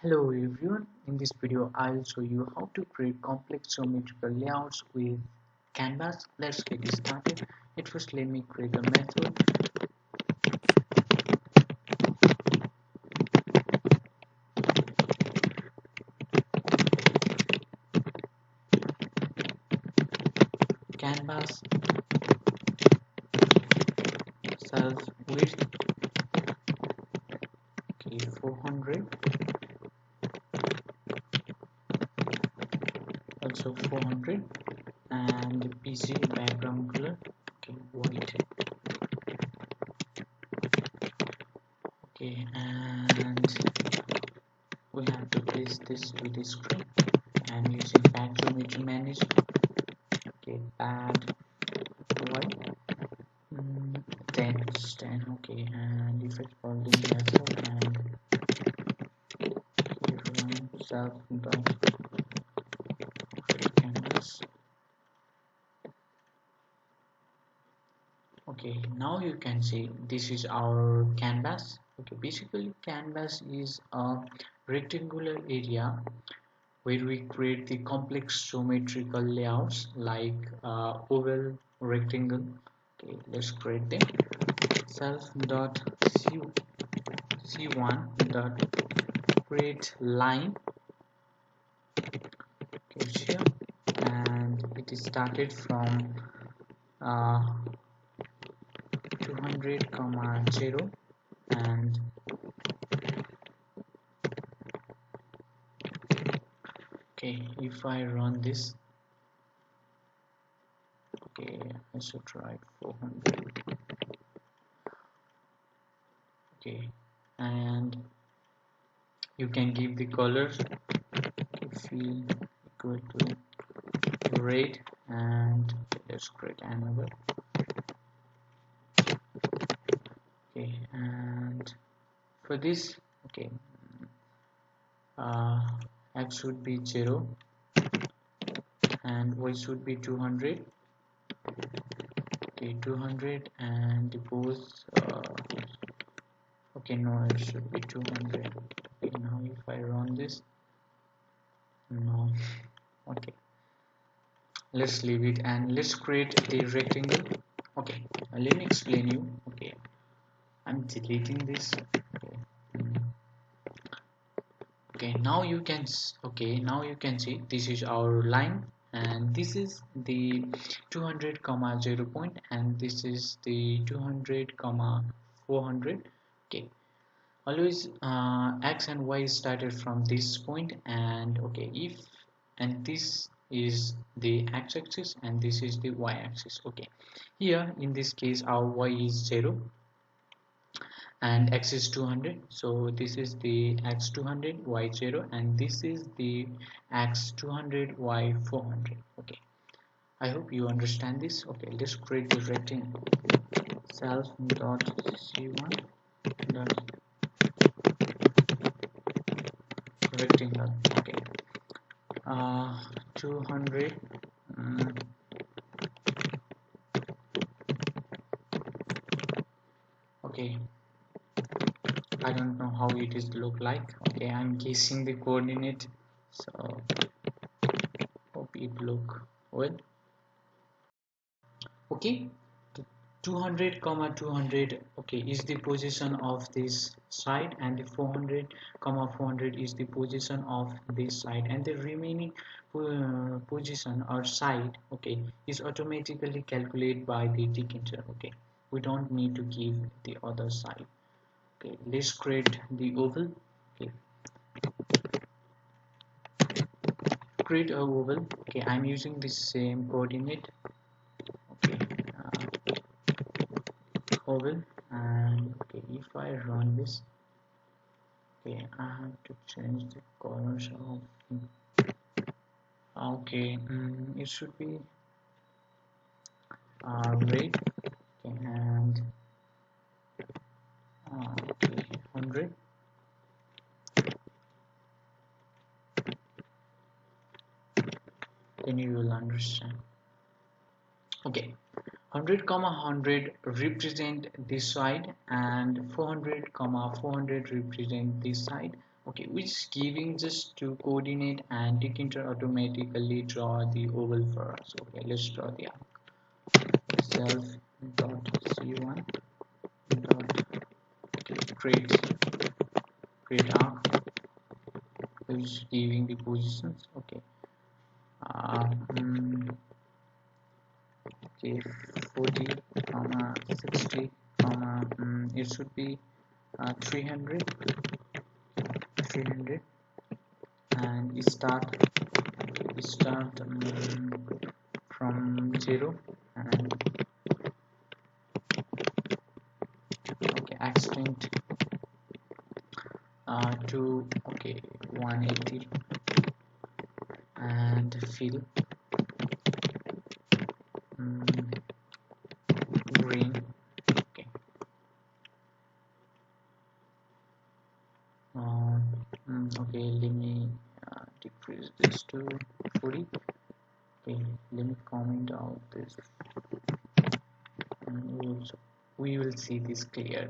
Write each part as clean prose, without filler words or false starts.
Hello everyone, in this video I'll show you how to create complex geometrical layouts with canvas. Let's get started. At first let me create a method. Canvas self width 400, also 400, and PC background color white. And we have to paste this to the screen. I'm using Pad Geometry Manager. Pad white. 10, and effect holding method and self dot canvas. Now you can see this is our canvas. Basically canvas is a rectangular area where we create the complex geometrical layouts like oval, rectangle. Let's create them. Self dot c1 dot create line here, and it is started from 200 0, and if I run this, I should try 400. And you can give the colors fill equal to red, and let's create another. And for this, x should be 0 and y should be 200. 200, and pose no, it should be 200. Now if I run this, no. Let's leave it and let's create the rectangle. Let me explain you. I'm deleting this. Now you can see this is our line, and this is the 200 0 point, and this is the 200 400. Always x and y started from this point, and this is the x-axis and this is the y-axis. Here in this case our y is 0 and x is 200, so this is the x 200, y 0, and this is the x 200, y 400. I hope you understand this. Let's create the rectangle. Self dot c1 dot rectangle. 200. I don't know how it is look like. I'm guessing the coordinate, so hope it look well. 200 200 is the position of this side, and the 400 400 is the position of this side, and the remaining position or side is automatically calculated by the Tkinter. We don't need to give the other side. Let's create the oval. Create a oval. I'm using the same coordinate. Oval, and if I run this, I have to change the colors of it should be red, and 100. Then you will understand. 100 100 represent this side, and 400 400 represent this side. okay, which is giving just to coordinate, and Tkinter automatically draw the oval for us. Okay, let's draw the arc. Self dot c1 dot create arc, which is giving the positions. Okay, uh, mm, okay, 40 comma 60 comma it should be 300, and start from 0, and okay, extend to okay 180, and fill green. Okay, okay, let me decrease this to 40. Okay, let me comment out this, and we will see this clearly.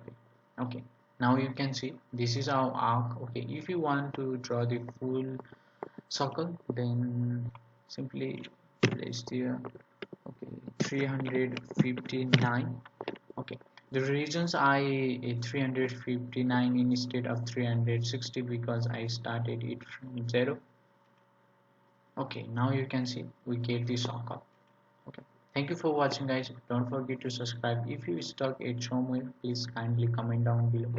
Okay, now you can see this is our arc. Okay, if you want to draw the full circle, then simply place there. Okay, 359. Okay, the reasons I 359 instead of 360, because I started it from 0. Okay, now you can see we get the circle. Okay, thank you for watching, guys. Don't forget to subscribe. If you stuck at somewhere, please kindly comment down below.